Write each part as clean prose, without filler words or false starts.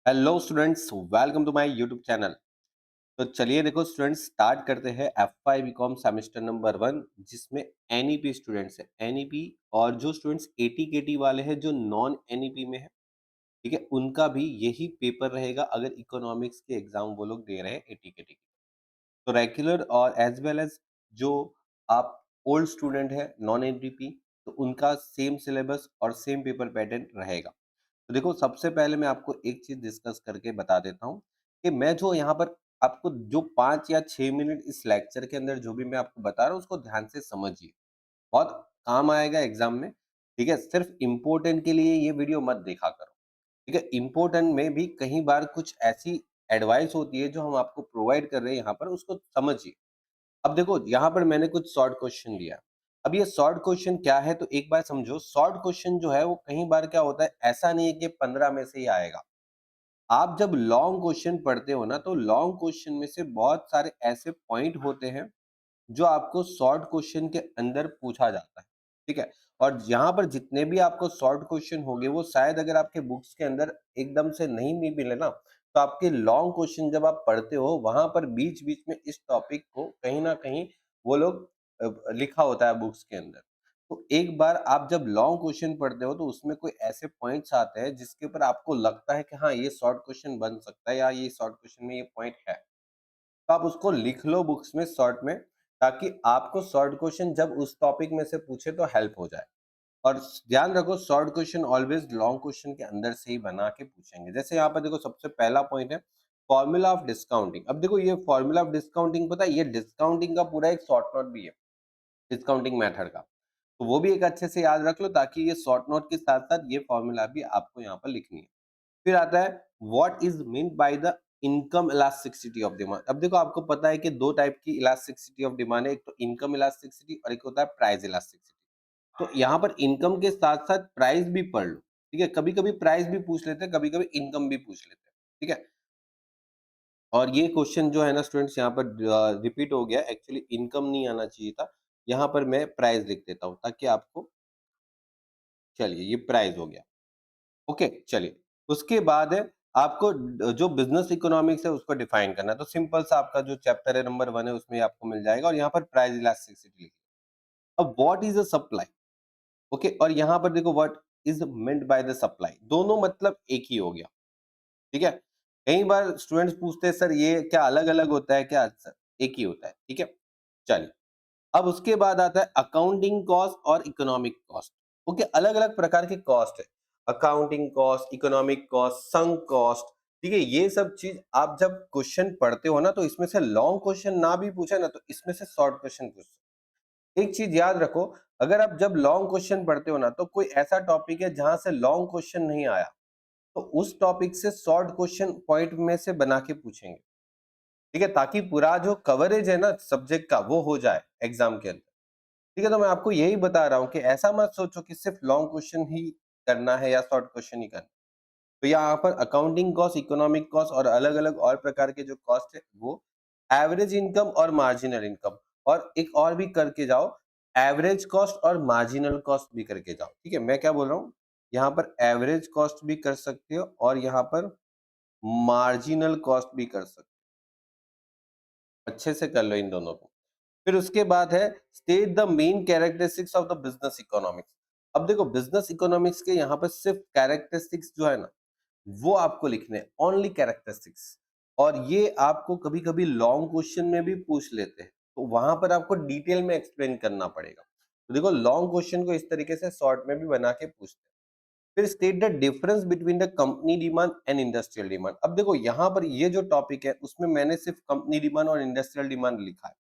Hello students, welcome to my YouTube channel. तो चलिए देखो स्टूडेंट्स, स्टार्ट करते हैं एफ बीकॉम सेमेस्टर नंबर 1, जिसमें एनईपी स्टूडेंट्स है। एनईपी और जो स्टूडेंट्स एटी केटी वाले हैं जो नॉन एनईपी में है, ठीक है, उनका भी यही पेपर रहेगा अगर इकोनॉमिक्स के एग्जाम वो लोग दे रहे हैं एटी केटी। तो रेगुलर और एज वेल एज जो आप ओल्ड स्टूडेंट है नॉन एनईपी, तो उनका सेम सिलेबस और सेम पेपर पैटर्न रहेगा। तो देखो, सबसे पहले मैं आपको एक चीज डिस्कस करके बता देता हूँ कि मैं जो यहाँ पर आपको जो 5 या 6 मिनट इस लेक्चर के अंदर जो भी मैं आपको बता रहा हूँ उसको ध्यान से समझिए। बहुत काम आएगा एग्जाम में। ठीक है, सिर्फ इम्पोर्टेंट के लिए ये वीडियो मत देखा करो। ठीक है, इम्पोर्टेंट में भी कई बार कुछ ऐसी एडवाइस होती है जो हम आपको प्रोवाइड कर रहे हैं यहाँ पर, उसको समझिए। अब देखो, यहाँ पर मैंने कुछ शॉर्ट क्वेश्चन लिया। अब ये शॉर्ट क्वेश्चन क्या है, तो एक बार समझो। शॉर्ट क्वेश्चन जो है वो कई बार क्या होता है, ऐसा नहीं है कि 15 में से ही आएगा। आप जब लॉन्ग क्वेश्चन पढ़ते हो ना, तो लॉन्ग क्वेश्चन में से बहुत सारे ऐसे पॉइंट होते हैं जो आपको शॉर्ट क्वेश्चन के अंदर पूछा जाता है। ठीक है, और यहाँ पर जितने भी आपको शॉर्ट क्वेश्चन होंगे वो शायद अगर आपके बुक्स के अंदर एकदम से नहीं भी मिले ना, तो आपके लॉन्ग क्वेश्चन जब आप पढ़ते हो वहां पर बीच बीच में इस टॉपिक को कहीं ना कहीं वो लोग लिखा होता है बुक्स के अंदर। तो एक बार आप जब लॉन्ग क्वेश्चन पढ़ते हो तो उसमें कोई ऐसे पॉइंट्स आते हैं जिसके ऊपर आपको लगता है कि हाँ, ये शॉर्ट क्वेश्चन बन सकता है या ये शॉर्ट क्वेश्चन में ये पॉइंट है, तो आप उसको लिख लो बुक्स में शॉर्ट में, ताकि आपको शॉर्ट क्वेश्चन जब उस टॉपिक में से पूछे तो हेल्प हो जाए। और ध्यान रखो, short question always long question के अंदर से ही बना के पूछेंगे। जैसे यहाँ पर देखो, सबसे पहला पॉइंट है फॉर्मूला ऑफ डिस्काउंटिंग। अब देखो, ये फॉर्मूला ऑफ डिस्काउंटिंग पता है, ये डिस्काउंटिंग का पूरा एक शॉर्ट नोट भी है, डिस्काउंटिंग मेथड का। तो वो भी एक अच्छे से याद रख लो, ताकि ये शॉर्ट नोट के साथ साथ ये फॉर्मूला भी आपको यहाँ पर लिखनी है। फिर आता है what is mean by the income elasticity of demand. अब देखो, आपको पता है कि दो टाइप की इलास्टिसिटी ऑफ डिमांड है, एक तो इनकम इलास्टिसिटी और एक होता है प्राइस इलास्टिसिटी। तो यहाँ पर इनकम के साथ साथ प्राइस भी पढ़ लो। ठीक है, कभी कभी प्राइस भी पूछ लेते हैं, कभी कभी इनकम भी पूछ लेते हैं। ठीक है, और ये क्वेश्चन जो है ना स्टूडेंट्स, यहाँ पर रिपीट हो गया। एक्चुअली इनकम नहीं आना चाहिए था, यहाँ पर मैं प्राइस लिख देता हूँ ताकि आपको, चलिए ये प्राइस हो गया। ओके, चलिए। उसके बाद है आपको जो बिजनेस इकोनॉमिक्स है उसको डिफाइन करना है। तो सिंपल सा आपका जो चैप्टर है नंबर 1 है उसमें आपको मिल जाएगा, और यहाँ पर प्राइस इलास्टिसिटी लिखिए। अब what is a supply. Okay, और यहाँ पर देखो what is meant by the supply, दोनों मतलब एक ही हो गया। ठीक है, कई बार स्टूडेंट्स पूछते हैं सर ये क्या अलग अलग होता है क्या, सर एक ही होता है। ठीक है, चलिए। अब उसके बाद आता है अकाउंटिंग कॉस्ट और इकोनॉमिक कॉस्ट। ओके, अलग अलग प्रकार के कॉस्ट है, accounting cost, economic cost, sunk cost. ठीक है, ये सब चीज आप जब क्वेश्चन पढ़ते हो ना, तो इसमें से लॉन्ग क्वेश्चन ना भी पूछे ना, तो इसमें से शॉर्ट क्वेश्चन पूछ। एक चीज याद रखो, अगर आप जब लॉन्ग क्वेश्चन पढ़ते हो ना, तो कोई ऐसा टॉपिक है जहां से लॉन्ग क्वेश्चन नहीं आया, तो उस टॉपिक से शॉर्ट क्वेश्चन पॉइंट में से बना के पूछेंगे। ठीक है, ताकि पूरा जो कवरेज है ना सब्जेक्ट का वो हो जाए एग्जाम के अंदर। ठीक है, तो मैं आपको यही बता रहा हूँ कि ऐसा मत सोचो कि सिर्फ लॉन्ग क्वेश्चन ही करना है या शॉर्ट क्वेश्चन ही करना है। तो यहाँ पर अकाउंटिंग कॉस्ट, इकोनॉमिक कॉस्ट और अलग अलग और प्रकार के जो कॉस्ट है वो एवरेज इनकम और मार्जिनल इनकम, और एक और भी करके जाओ, एवरेज कॉस्ट और मार्जिनल कॉस्ट भी करके जाओ। ठीक है, मैं क्या बोल रहा हूँ, यहाँ पर एवरेज कॉस्ट भी कर सकते हो और यहाँ पर मार्जिनल कॉस्ट भी कर सकते हो। अच्छे से कर लो इन दोनों को। फिर उसके बाद है state the main characteristics of the business economics. अब देखो, बिजनेस इकोनॉमिक्स के यहाँ पर सिर्फ कैरेक्टरिस्टिक्स जो है ना, वो आपको लिखने हैं, ओनली कैरेक्टरिस्टिक्स। और ये आपको कभी कभी लॉन्ग क्वेश्चन में भी पूछ लेते हैं, तो वहां पर आपको डिटेल में एक्सप्लेन करना पड़ेगा। तो देखो, लॉन्ग क्वेश्चन को इस तरीके से शॉर्ट में भी बना के पूछते हैं। फिर state the difference between the company demand and industrial demand. अब देखो, यहाँ पर ये जो टॉपिक है उसमें मैंने सिर्फ कंपनी डिमांड और इंडस्ट्रियल डिमांड लिखा है।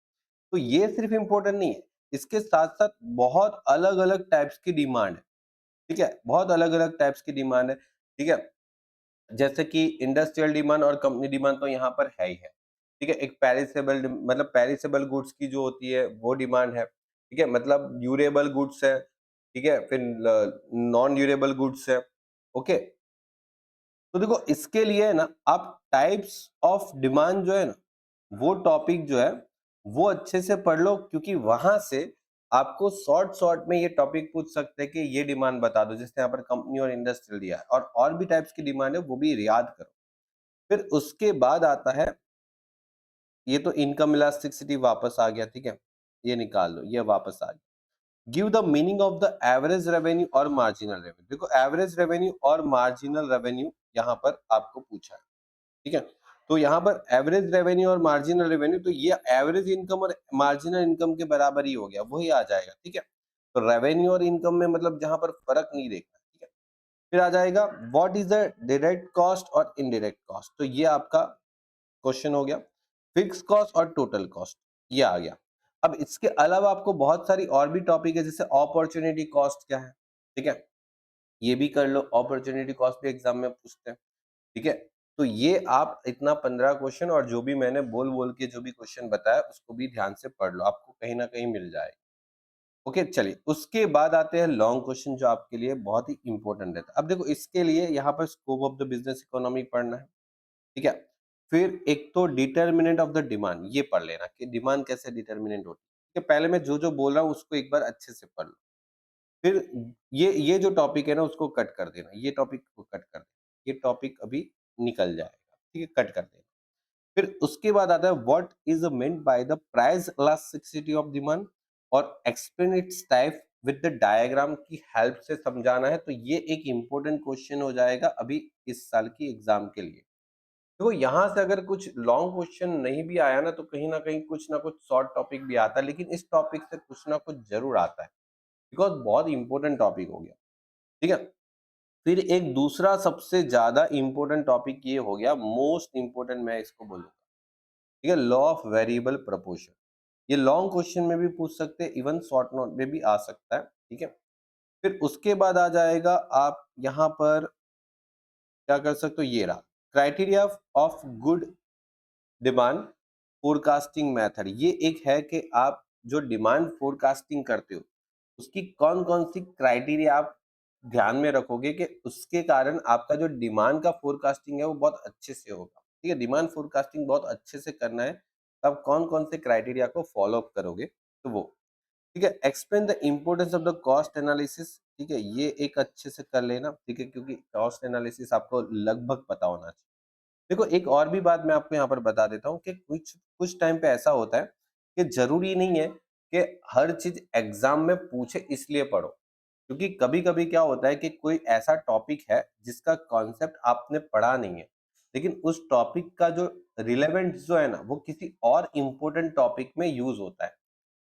तो ये सिर्फ इंपॉर्टेंट नहीं है, इसके साथ साथ बहुत अलग अलग टाइप्स की डिमांड है। ठीक है, बहुत अलग अलग टाइप्स की डिमांड है। ठीक है, जैसे कि इंडस्ट्रियल डिमांड और कंपनी डिमांड तो यहाँ पर है ही है। ठीक है, एक पेरिसेबल मतलब पेरिसेबल गुड्स की जो होती है वो डिमांड है। ठीक है, मतलब ड्यूरेबल गुड्स है। ठीक है, फिर नॉन ड्यूरेबल गुड्स है। ओके, तो देखो इसके लिए है ना, आप टाइप्स ऑफ डिमांड जो है ना, वो टॉपिक जो है वो अच्छे से पढ़ लो, क्योंकि वहां से आपको शॉर्ट शॉर्ट में ये टॉपिक पूछ सकते हैं कि ये डिमांड बता दो। जैसे यहाँ पर कंपनी और इंडस्ट्रियल दिया है, और भी टाइप्स की डिमांड है वो भी याद करो। फिर उसके बाद आता है, ये तो इनकम इलास्टिसिटी वापस आ गया, ठीक है, ये निकाल लो, ये वापस आ गया। Give the meaning of the average revenue और मार्जिनल रेवेन्यू। देखो एवरेज रेवेन्यू और मार्जिनल रेवेन्यू यहाँ पर आपको पूछा है, ठीक है। तो यहाँ पर एवरेज रेवेन्यू और मार्जिनल रेवेन्यू, तो ये एवरेज इनकम और मार्जिनल इनकम के बराबर ही हो गया, वही आ जाएगा, ठीक है। तो रेवेन्यू और इनकम में मतलब जहां पर फर्क नहीं देखना, ठीक है। फिर आ जाएगा what is the direct cost और इनडायरेक्ट कॉस्ट, तो ये आपका क्वेश्चन हो गया। फिक्स कॉस्ट और टोटल कॉस्ट, ये आ गया। अब इसके अलावा आपको बहुत सारी और भी टॉपिक है, जैसे अपॉर्चुनिटी कॉस्ट क्या है, ठीक है, ये भी कर लो। अपॉर्चुनिटी कॉस्ट भी एग्जाम में पूछते हैं, ठीक है। तो ये आप इतना 15 क्वेश्चन और जो भी मैंने बोल बोल के जो भी क्वेश्चन बताया उसको भी ध्यान से पढ़ लो, आपको कहीं ना कहीं मिल जाएगा। ओके, चलिए उसके बाद आते हैं लॉन्ग क्वेश्चन, जो आपके लिए बहुत ही इंपॉर्टेंट रहता है। अब देखो इसके लिए यहाँ पर scope of the business economy पढ़ना है, ठीक है। फिर एक तो डिटर्मिनेंट ऑफ द डिमांड, ये पढ़ लेना कि डिमांड कैसे डिटर्मिनेंट होती है, ठीक है। पहले मैं जो जो बोल रहा हूँ उसको एक बार अच्छे से पढ़ लो। फिर ये जो टॉपिक है ना उसको कट कर देना, ये टॉपिक को कट कर देना, ये टॉपिक अभी निकल जाएगा, ठीक है, कट कर देना। फिर उसके बाद आता है what is meant by the price elasticity of demand, और explain its type with the diagram की हेल्प से समझाना है। तो ये एक इंपॉर्टेंट क्वेश्चन हो जाएगा अभी इस साल की एग्जाम के लिए। देखो यहाँ से अगर कुछ लॉन्ग क्वेश्चन नहीं भी आया ना, तो कहीं ना कुछ शॉर्ट टॉपिक भी आता है, लेकिन इस टॉपिक से कुछ ना कुछ जरूर आता है, बिकॉज बहुत इंपॉर्टेंट टॉपिक हो गया, ठीक है। फिर एक दूसरा सबसे ज्यादा इंपॉर्टेंट टॉपिक ये हो गया, मोस्ट इंपॉर्टेंट मैं इसको बोलूंगा, ठीक है, लॉ ऑफ वेरिएबल प्रोपोर्शन। ये लॉन्ग क्वेश्चन में भी पूछ सकते हैं, इवन शॉर्ट नोट में भी आ सकता है, ठीक है। फिर उसके बाद आ जाएगा, आप यहाँ पर क्या कर सकते हो, ये रहा criteria of good demand forecasting method. ये एक है कि आप जो डिमांड फोरकास्टिंग करते हो उसकी कौन कौन सी क्राइटेरिया आप ध्यान में रखोगे कि उसके कारण आपका जो डिमांड का फोरकास्टिंग है वो बहुत अच्छे से होगा, ठीक है। डिमांड फोरकास्टिंग बहुत अच्छे से करना है, तब कौन कौन से क्राइटेरिया को फॉलो अप करोगे, तो वो, ठीक है। Explain the importance of the cost analysis, ठीक है, ये एक अच्छे से कर लेना, ठीक है, क्योंकि कॉस्ट एनालिसिस आपको लगभग पता होना चाहिए। देखो एक और भी बात मैं आपको यहाँ पर बता देता हूँ कि कुछ कुछ टाइम पे ऐसा होता है कि जरूरी नहीं है कि हर चीज एग्जाम में पूछे इसलिए पढ़ो, क्योंकि कभी कभी क्या होता है कि कोई ऐसा टॉपिक है जिसका कॉन्सेप्ट आपने पढ़ा नहीं है, लेकिन उस टॉपिक का जो रिलेवेंट जो है ना वो किसी और इम्पोर्टेंट टॉपिक में यूज होता है।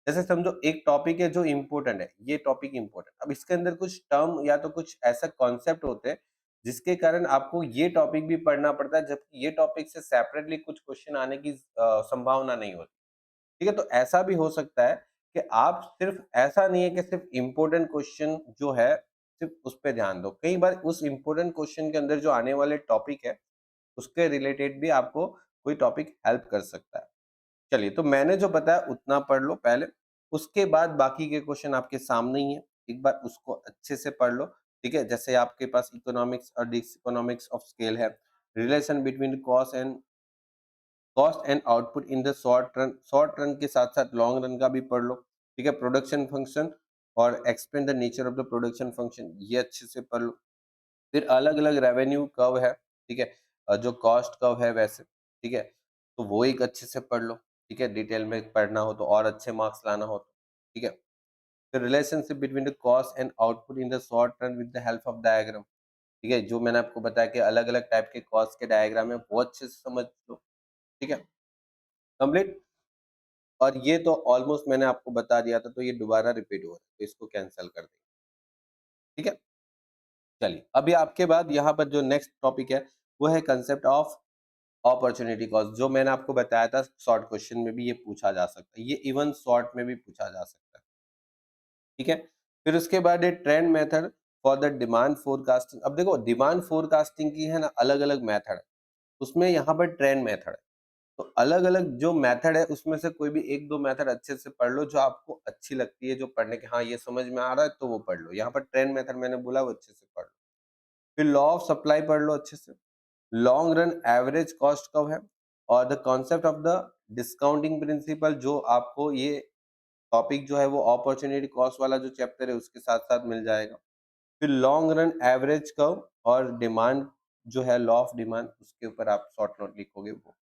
जैसे समझो एक टॉपिक है जो इम्पोर्टेंट है, ये टॉपिक इम्पोर्टेंट, अब इसके अंदर कुछ टर्म या तो कुछ ऐसा कॉन्सेप्ट होते हैं जिसके कारण आपको ये टॉपिक भी पढ़ना पड़ता है, जबकि ये टॉपिक से सेपरेटली कुछ क्वेश्चन आने की संभावना नहीं होती, ठीक है। तो ऐसा भी हो सकता है कि आप सिर्फ, ऐसा नहीं है कि सिर्फ इम्पोर्टेंट क्वेश्चन जो है सिर्फ उस पर ध्यान दो, कई बार उस इम्पोर्टेंट क्वेश्चन के अंदर जो आने वाले टॉपिक है उसके रिलेटेड भी आपको कोई टॉपिक हेल्प कर सकता है। चलिए, तो मैंने जो बताया उतना पढ़ लो पहले, उसके बाद बाकी के क्वेश्चन आपके सामने ही है, एक बार उसको अच्छे से पढ़ लो, ठीक है। जैसे आपके पास इकोनॉमिक्स और डिसइकोनॉमिक्स ऑफ स्केल है, relation between cost and output in the short run के साथ साथ लॉन्ग रन का भी पढ़ लो, ठीक है। प्रोडक्शन फंक्शन और explain the nature of the production function, ये अच्छे से पढ़ लो। फिर अलग अलग रेवेन्यू कर्व है, ठीक है, जो कॉस्ट कर्व है वैसे, ठीक है, तो वो एक अच्छे से पढ़ लो, ठीक है। डिटेल में पढ़ना हो तो और अच्छे मार्क्स लाना हो तो, ठीक है। फिर relationship between the cost and output in the short run with the help of diagram, ठीक है, जो मैंने आपको बताया कि अलग अलग टाइप के कॉस्ट के डायग्राम है वो अच्छे से समझ लो, ठीक है, कंप्लीट। और ये तो ऑलमोस्ट मैंने आपको बता दिया था, तो ये दोबारा रिपीट हो रहा है, तो इसको कैंसिल कर देंगे, ठीक है। चलिए, अभी आपके बाद यहाँ पर जो नेक्स्ट टॉपिक है वो है कंसेप्ट ऑफ अपॉर्चुनिटी कॉस्ट, जो मैंने आपको बताया था शॉर्ट क्वेश्चन में भी ये पूछा जा सकता है, ये इवन शॉर्ट में भी पूछा जा सकता है, ठीक है। फिर उसके बाद ये trend method for the demand forecasting. अब देखो डिमांड फोरकास्टिंग की है ना अलग अलग मेथड है, उसमें यहाँ पर ट्रेंड मेथड है, तो अलग अलग जो मेथड है उसमें से कोई भी एक दो मेथड अच्छे से पढ़ लो जो आपको अच्छी लगती है, जो पढ़ने के हाँ ये समझ में आ रहा है तो वो पढ़ लो। यहाँ पर ट्रेंड मेथड मैंने बोला वो अच्छे से पढ़ लो। फिर लॉ ऑफ सप्लाई पढ़ लो अच्छे से, लॉन्ग रन एवरेज कॉस्ट कब है, और the concept of the discounting principle, जो आपको ये टॉपिक जो है वो अपॉर्चुनिटी कॉस्ट वाला जो चैप्टर है उसके साथ साथ मिल जाएगा। फिर लॉन्ग रन एवरेज कर्व और डिमांड जो है लॉ ऑफ डिमांड, उसके ऊपर आप शॉर्ट नोट लिखोगे वो।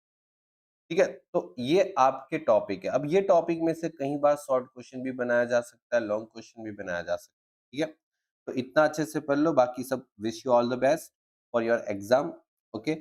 ठीक है? तो ये आपके टॉपिक है। अब ये टॉपिक में से कई बार शॉर्ट क्वेश्चन भी बनाया जा सकता है, लॉन्ग क्वेश्चन भी बनाया जा सकता है। ठीक है? तो इतना अच्छे से पढ़ लो, बाकी सब wish you all the best for your exam. Okay?